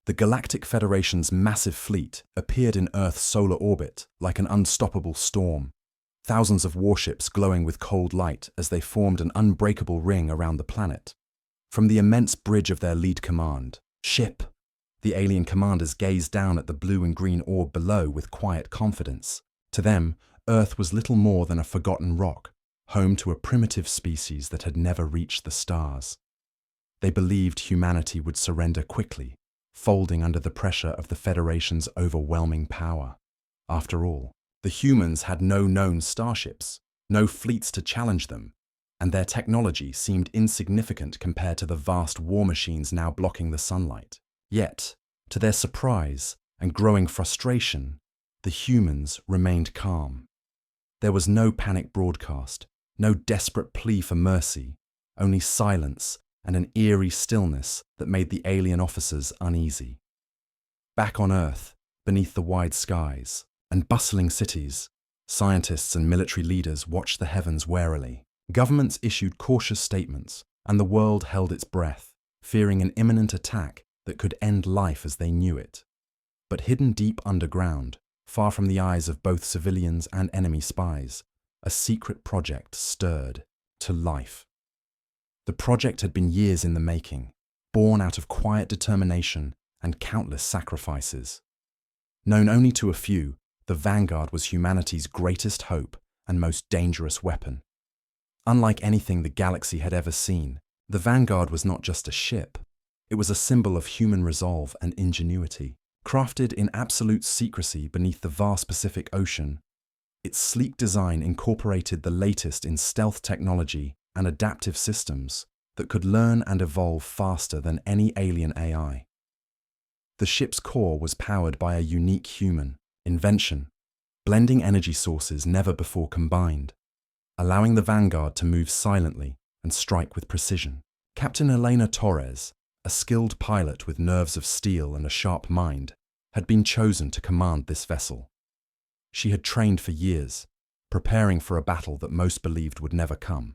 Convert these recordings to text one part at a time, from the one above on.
The Galactic Federation's massive fleet appeared in Earth's solar orbit like an unstoppable storm, thousands of warships glowing with cold light as they formed an unbreakable ring around the planet. From the immense bridge of their lead command, ship, the alien commanders gazed down at the blue and green orb below with quiet confidence. To them, Earth was little more than a forgotten rock, home to a primitive species that had never reached the stars. They believed humanity would surrender quickly, folding under the pressure of the Federation's overwhelming power. After all, the humans had no known starships, no fleets to challenge them, and their technology seemed insignificant compared to the vast war machines now blocking the sunlight. Yet, to their surprise and growing frustration, the humans remained calm. There was no panic broadcast, no desperate plea for mercy, only silence and an eerie stillness that made the alien officers uneasy. Back on Earth, beneath the wide skies and bustling cities, scientists and military leaders watched the heavens warily. Governments issued cautious statements, and the world held its breath, fearing an imminent attack that could end life as they knew it. But hidden deep underground, far from the eyes of both civilians and enemy spies, a secret project stirred to life. The project had been years in the making, born out of quiet determination and countless sacrifices. Known only to a few, the Vanguard was humanity's greatest hope and most dangerous weapon. Unlike anything the galaxy had ever seen, the Vanguard was not just a ship. It was a symbol of human resolve and ingenuity. Crafted in absolute secrecy beneath the vast Pacific Ocean, its sleek design incorporated the latest in stealth technology and adaptive systems that could learn and evolve faster than any alien AI. The ship's core was powered by a unique human invention, blending energy sources never before combined, allowing the Vanguard to move silently and strike with precision. Captain Elena Torres, a skilled pilot with nerves of steel and a sharp mind, had been chosen to command this vessel. She had trained for years, preparing for a battle that most believed would never come.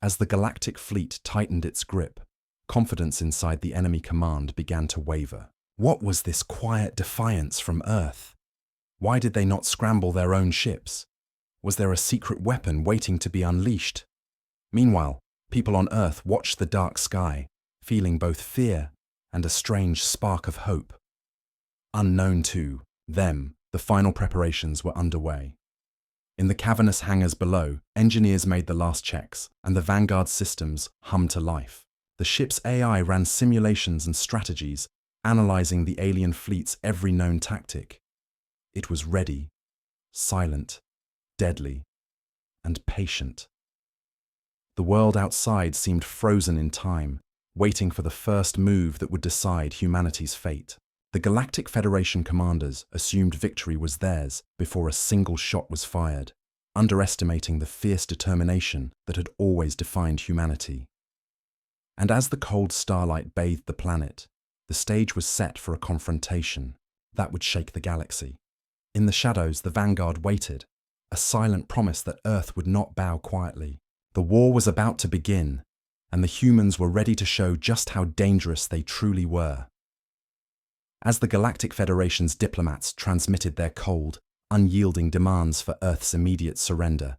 As the Galactic fleet tightened its grip, confidence inside the enemy command began to waver. What was this quiet defiance from Earth? Why did they not scramble their own ships? Was there a secret weapon waiting to be unleashed? Meanwhile, people on Earth watched the dark sky, feeling both fear and a strange spark of hope. Unknown to them, the final preparations were underway. In the cavernous hangars below, engineers made the last checks, and the Vanguard systems hummed to life. The ship's AI ran simulations and strategies, analyzing the alien fleet's every known tactic. It was ready, silent, deadly, and patient. The world outside seemed frozen in time, waiting for the first move that would decide humanity's fate. The Galactic Federation commanders assumed victory was theirs before a single shot was fired, underestimating the fierce determination that had always defined humanity. And as the cold starlight bathed the planet, the stage was set for a confrontation that would shake the galaxy. In the shadows, the Vanguard waited, a silent promise that Earth would not bow quietly. The war was about to begin, and the humans were ready to show just how dangerous they truly were. As the Galactic Federation's diplomats transmitted their cold, unyielding demands for Earth's immediate surrender,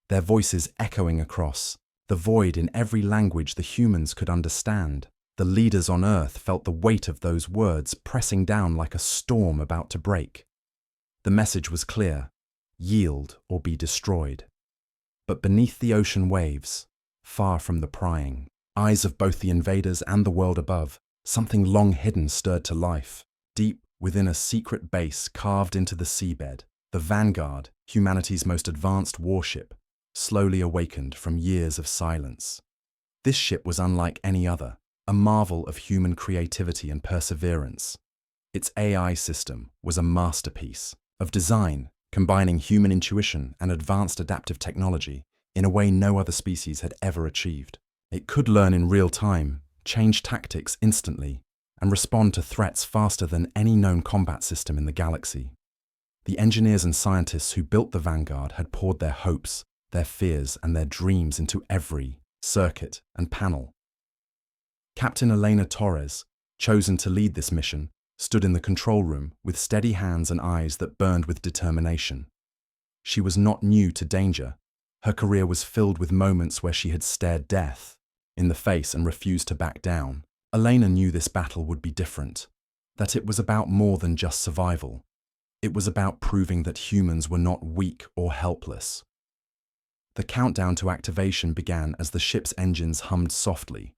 their voices echoing across the void in every language the humans could understand, the leaders on Earth felt the weight of those words pressing down like a storm about to break. The message was clear: yield or be destroyed. But beneath the ocean waves, far from the prying eyes of both the invaders and the world above, something long hidden stirred to life. Deep within a secret base carved into the seabed, the Vanguard, humanity's most advanced warship, slowly awakened from years of silence. This ship was unlike any other, a marvel of human creativity and perseverance. Its AI system was a masterpiece of design, combining human intuition and advanced adaptive technology in a way no other species had ever achieved. It could learn in real time, change tactics instantly, and respond to threats faster than any known combat system in the galaxy. The engineers and scientists who built the Vanguard had poured their hopes, their fears, and their dreams into every circuit and panel. Captain Elena Torres, chosen to lead this mission, stood in the control room with steady hands and eyes that burned with determination. She was not new to danger. Her career was filled with moments where she had stared death in the face and refused to back down. Elena knew this battle would be different, that it was about more than just survival. It was about proving that humans were not weak or helpless. The countdown to activation began as the ship's engines hummed softly,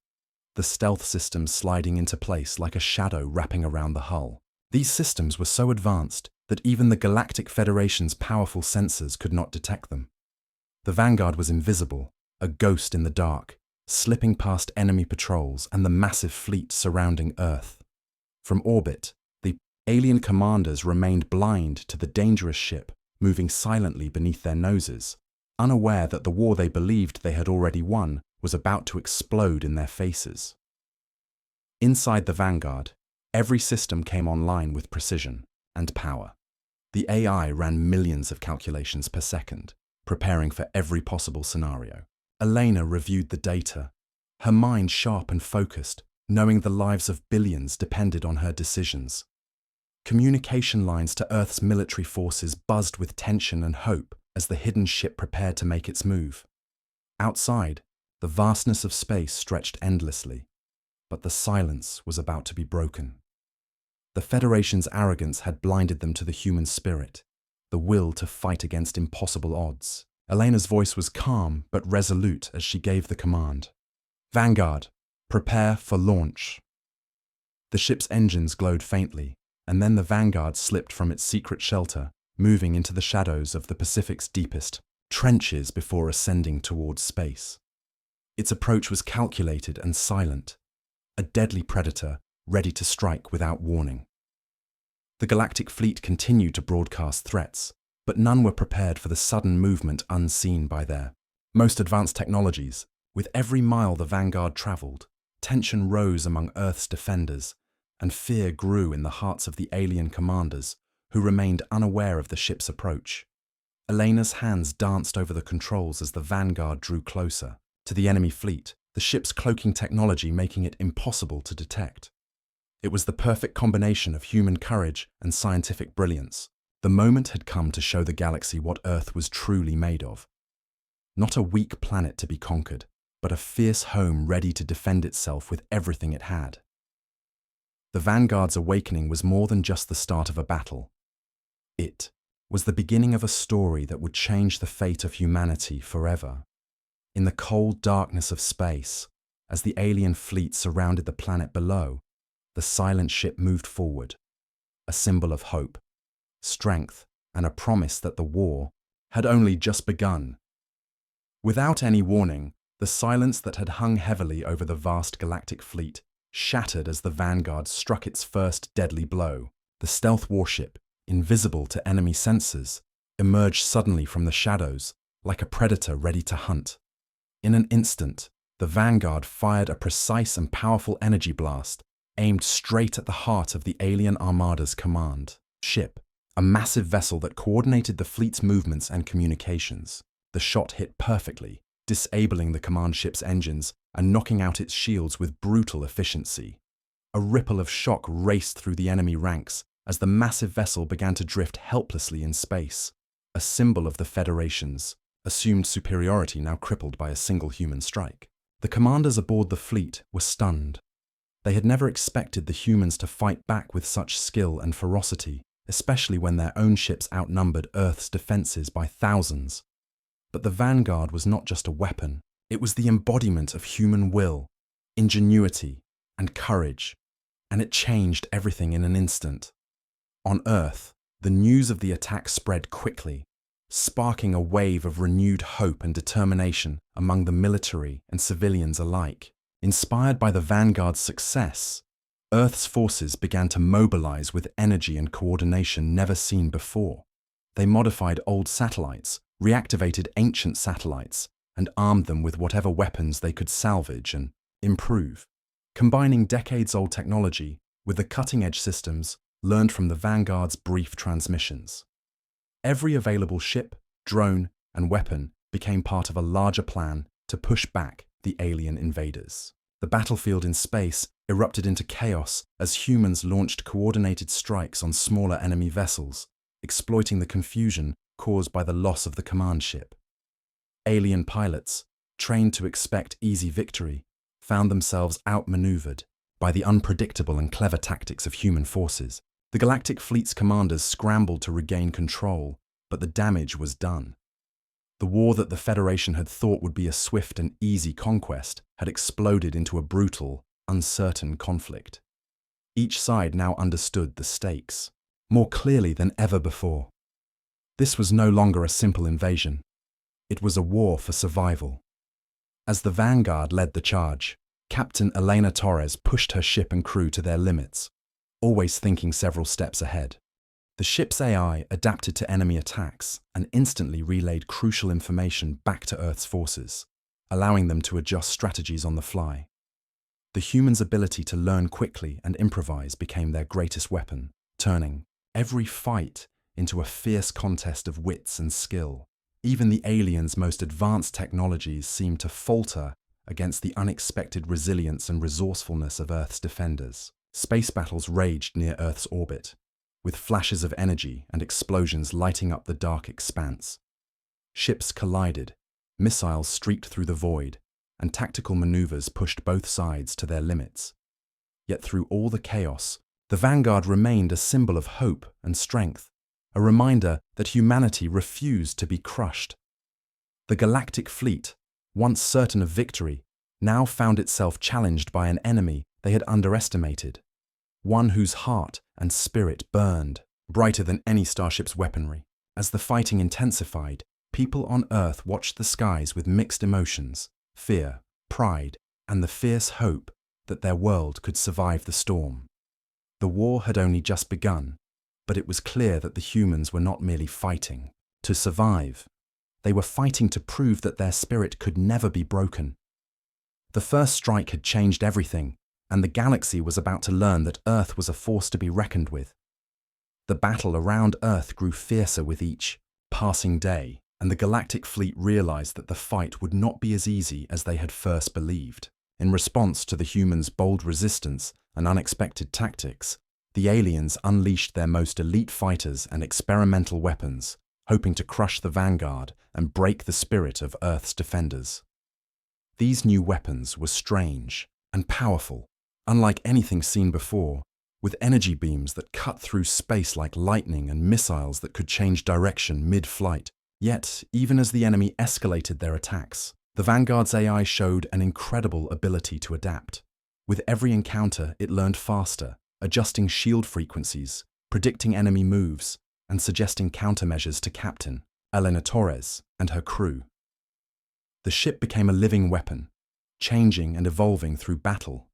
the stealth systems sliding into place like a shadow wrapping around the hull. These systems were so advanced that even the Galactic Federation's powerful sensors could not detect them. The Vanguard was invisible, a ghost in the dark, slipping past enemy patrols and the massive fleet surrounding Earth. From orbit, the alien commanders remained blind to the dangerous ship moving silently beneath their noses, unaware that the war they believed they had already won was about to explode in their faces. Inside the Vanguard, every system came online with precision and power. The AI ran millions of calculations per second, preparing for every possible scenario. Elena reviewed the data, her mind sharp and focused, knowing the lives of billions depended on her decisions. Communication lines to Earth's military forces buzzed with tension and hope as the hidden ship prepared to make its move. Outside, the vastness of space stretched endlessly, but the silence was about to be broken. The Federation's arrogance had blinded them to the human spirit, the will to fight against impossible odds. Elena's voice was calm but resolute as she gave the command. "Vanguard, prepare for launch." The ship's engines glowed faintly, and then the Vanguard slipped from its secret shelter, moving into the shadows of the Pacific's deepest trenches before ascending towards space. Its approach was calculated and silent, a deadly predator ready to strike without warning. The Galactic fleet continued to broadcast threats, but none were prepared for the sudden movement unseen by their most advanced technologies. With every mile the Vanguard traveled, tension rose among Earth's defenders, and fear grew in the hearts of the alien commanders, who remained unaware of the ship's approach. Elena's hands danced over the controls as the Vanguard drew closer to the enemy fleet, the ship's cloaking technology making it impossible to detect. It was the perfect combination of human courage and scientific brilliance. The moment had come to show the galaxy what Earth was truly made of. Not a weak planet to be conquered, but a fierce home ready to defend itself with everything it had. The Vanguard's awakening was more than just the start of a battle. It was the beginning of a story that would change the fate of humanity forever. In the cold darkness of space, as the alien fleet surrounded the planet below, the silent ship moved forward, a symbol of hope, strength, and a promise that the war had only just begun. Without any warning, the silence that had hung heavily over the vast galactic fleet shattered as the Vanguard struck its first deadly blow. The stealth warship, invisible to enemy sensors, emerged suddenly from the shadows, like a predator ready to hunt. In an instant, the Vanguard fired a precise and powerful energy blast, aimed straight at the heart of the alien armada's command ship, a massive vessel that coordinated the fleet's movements and communications. The shot hit perfectly, disabling the command ship's engines and knocking out its shields with brutal efficiency. A ripple of shock raced through the enemy ranks as the massive vessel began to drift helplessly in space, a symbol of the Federation's assumed superiority now crippled by a single human strike. The commanders aboard the fleet were stunned. They had never expected the humans to fight back with such skill and ferocity, especially when their own ships outnumbered Earth's defenses by thousands. But the Vanguard was not just a weapon, it was the embodiment of human will, ingenuity, and courage, and it changed everything in an instant. On Earth, the news of the attack spread quickly, sparking a wave of renewed hope and determination among the military and civilians alike. Inspired by the Vanguard's success, Earth's forces began to mobilize with energy and coordination never seen before. They modified old satellites, reactivated ancient satellites, and armed them with whatever weapons they could salvage and improve, combining decades-old technology with the cutting-edge systems learned from the Vanguard's brief transmissions. Every available ship, drone, and weapon became part of a larger plan to push back the alien invaders. The battlefield in space erupted into chaos as humans launched coordinated strikes on smaller enemy vessels, exploiting the confusion caused by the loss of the command ship. Alien pilots, trained to expect easy victory, found themselves outmaneuvered by the unpredictable and clever tactics of human forces. The Galactic Fleet's commanders scrambled to regain control, but the damage was done. The war that the Federation had thought would be a swift and easy conquest had exploded into a brutal, uncertain conflict. Each side now understood the stakes, more clearly than ever before. This was no longer a simple invasion. It was a war for survival. As the vanguard led the charge, Captain Elena Torres pushed her ship and crew to their limits, always thinking several steps ahead. The ship's AI adapted to enemy attacks and instantly relayed crucial information back to Earth's forces, allowing them to adjust strategies on the fly. The humans' ability to learn quickly and improvise became their greatest weapon, turning every fight into a fierce contest of wits and skill. Even the aliens' most advanced technologies seemed to falter against the unexpected resilience and resourcefulness of Earth's defenders. Space battles raged near Earth's orbit, with flashes of energy and explosions lighting up the dark expanse. Ships collided, missiles streaked through the void, and tactical maneuvers pushed both sides to their limits. Yet through all the chaos, the vanguard remained a symbol of hope and strength, a reminder that humanity refused to be crushed. The Galactic Fleet, once certain of victory, now found itself challenged by an enemy they had underestimated, one whose heart and spirit burned brighter than any starship's weaponry. As the fighting intensified, people on Earth watched the skies with mixed emotions: fear, pride, and the fierce hope that their world could survive the storm. The war had only just begun, but it was clear that the humans were not merely fighting to survive. They were fighting to prove that their spirit could never be broken. The first strike had changed everything, and the galaxy was about to learn that Earth was a force to be reckoned with. The battle around Earth grew fiercer with each passing day, and the Galactic Fleet realized that the fight would not be as easy as they had first believed. In response to the humans' bold resistance and unexpected tactics, the aliens unleashed their most elite fighters and experimental weapons, hoping to crush the vanguard and break the spirit of Earth's defenders. These new weapons were strange and powerful, unlike anything seen before, with energy beams that cut through space like lightning and missiles that could change direction mid-flight. Yet, even as the enemy escalated their attacks, the Vanguard's AI showed an incredible ability to adapt. With every encounter, it learned faster, adjusting shield frequencies, predicting enemy moves, and suggesting countermeasures to Captain Elena Torres and her crew. The ship became a living weapon, changing and evolving through battle,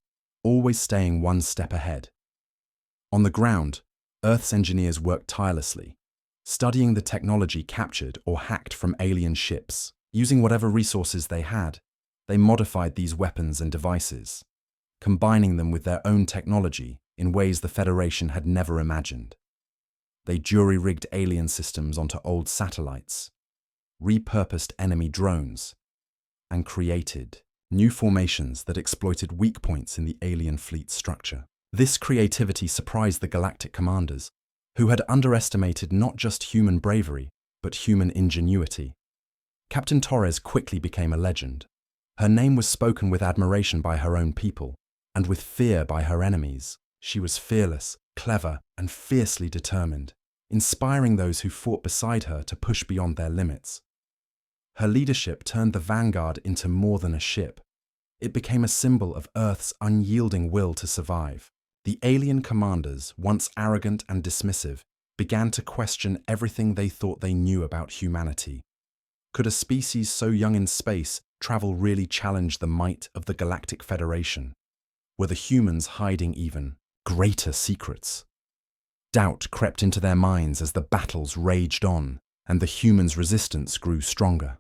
always staying one step ahead. On the ground, Earth's engineers worked tirelessly, studying the technology captured or hacked from alien ships. Using whatever resources they had, they modified these weapons and devices, combining them with their own technology in ways the Federation had never imagined. They jury-rigged alien systems onto old satellites, repurposed enemy drones, and created new formations that exploited weak points in the alien fleet structure. This creativity surprised the Galactic commanders, who had underestimated not just human bravery, but human ingenuity. Captain Torres quickly became a legend. Her name was spoken with admiration by her own people, and with fear by her enemies. She was fearless, clever, and fiercely determined, inspiring those who fought beside her to push beyond their limits. Her leadership turned the Vanguard into more than a ship. It became a symbol of Earth's unyielding will to survive. The alien commanders, once arrogant and dismissive, began to question everything they thought they knew about humanity. Could a species so young in space travel really challenge the might of the Galactic Federation? Were the humans hiding even greater secrets? Doubt crept into their minds as the battles raged on, and the humans' resistance grew stronger.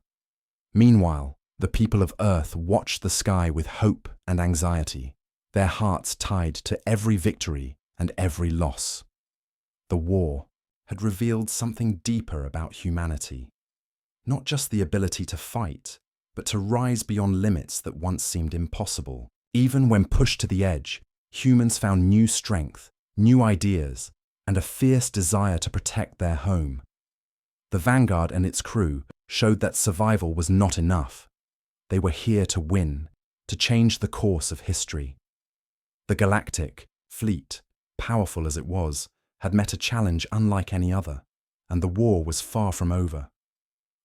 Meanwhile, the people of Earth watched the sky with hope and anxiety, their hearts tied to every victory and every loss. The war had revealed something deeper about humanity. Not just the ability to fight, but to rise beyond limits that once seemed impossible. Even when pushed to the edge, humans found new strength, new ideas, and a fierce desire to protect their home. The Vanguard and its crew showed that survival was not enough. They were here to win, to change the course of history. The Galactic fleet, powerful as it was, had met a challenge unlike any other, and the war was far from over.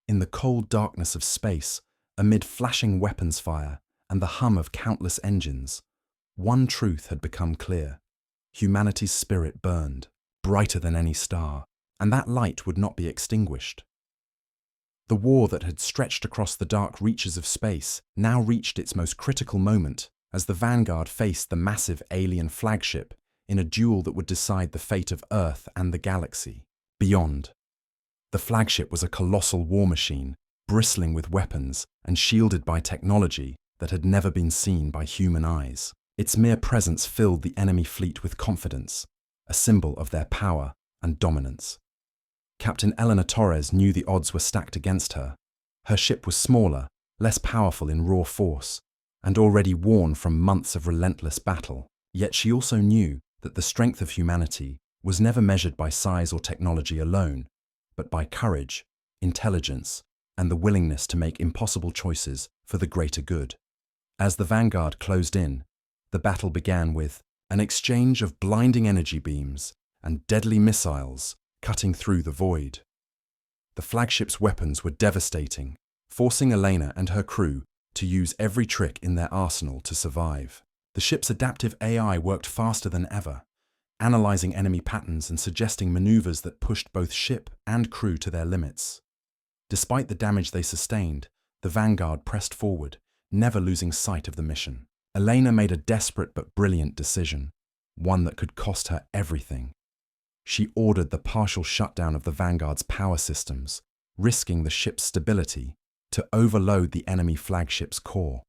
In the cold darkness of space, amid flashing weapons fire and the hum of countless engines, one truth had become clear. Humanity's spirit burned, brighter than any star, and that light would not be extinguished. The war that had stretched across the dark reaches of space now reached its most critical moment as the Vanguard faced the massive alien flagship in a duel that would decide the fate of Earth and the galaxy. Beyond, the flagship was a colossal war machine, bristling with weapons and shielded by technology that had never been seen by human eyes. Its mere presence filled the enemy fleet with confidence, a symbol of their power and dominance. Captain Eleanor Torres knew the odds were stacked against her. Her ship was smaller, less powerful in raw force, and already worn from months of relentless battle. Yet she also knew that the strength of humanity was never measured by size or technology alone, but by courage, intelligence, and the willingness to make impossible choices for the greater good. As the Vanguard closed in, the battle began with an exchange of blinding energy beams and deadly missiles cutting through the void. The flagship's weapons were devastating, forcing Elena and her crew to use every trick in their arsenal to survive. The ship's adaptive AI worked faster than ever, analyzing enemy patterns and suggesting maneuvers that pushed both ship and crew to their limits. Despite the damage they sustained, the Vanguard pressed forward, never losing sight of the mission. Elena made a desperate but brilliant decision, one that could cost her everything. She ordered the partial shutdown of the Vanguard's power systems, risking the ship's stability, to overload the enemy flagship's core.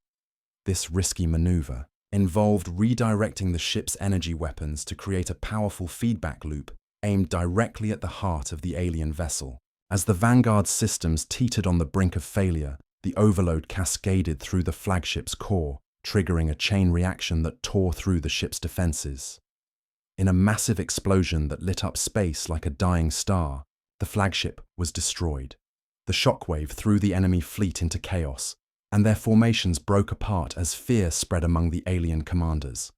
This risky maneuver involved redirecting the ship's energy weapons to create a powerful feedback loop aimed directly at the heart of the alien vessel. As the Vanguard's systems teetered on the brink of failure, the overload cascaded through the flagship's core, triggering a chain reaction that tore through the ship's defenses. In a massive explosion that lit up space like a dying star, the flagship was destroyed. The shockwave threw the enemy fleet into chaos, and their formations broke apart as fear spread among the alien commanders.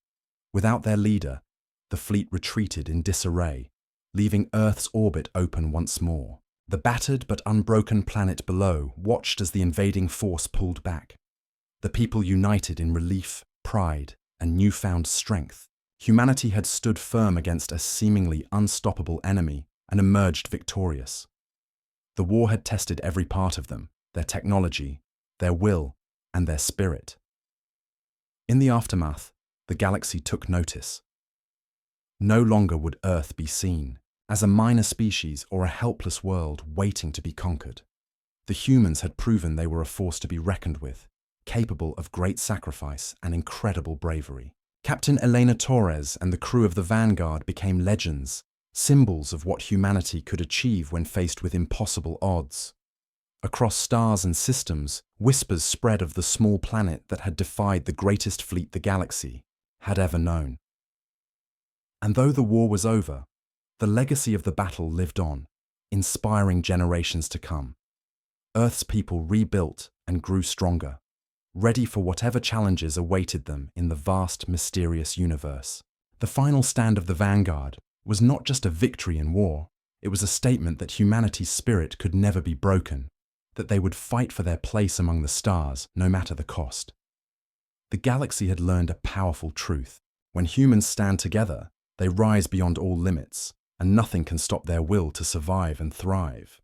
Without their leader, the fleet retreated in disarray, leaving Earth's orbit open once more. The battered but unbroken planet below watched as the invading force pulled back. The people united in relief, pride, and newfound strength. Humanity had stood firm against a seemingly unstoppable enemy and emerged victorious. The war had tested every part of them, their technology, their will, and their spirit. In the aftermath, the galaxy took notice. No longer would Earth be seen as a minor species or a helpless world waiting to be conquered. The humans had proven they were a force to be reckoned with, capable of great sacrifice and incredible bravery. Captain Elena Torres and the crew of the Vanguard became legends, symbols of what humanity could achieve when faced with impossible odds. Across stars and systems, whispers spread of the small planet that had defied the greatest fleet the galaxy had ever known. And though the war was over, the legacy of the battle lived on, inspiring generations to come. Earth's people rebuilt and grew stronger, ready for whatever challenges awaited them in the vast, mysterious universe. The final stand of the Vanguard was not just a victory in war, it was a statement that humanity's spirit could never be broken, that they would fight for their place among the stars, no matter the cost. The galaxy had learned a powerful truth. When humans stand together, they rise beyond all limits, and nothing can stop their will to survive and thrive.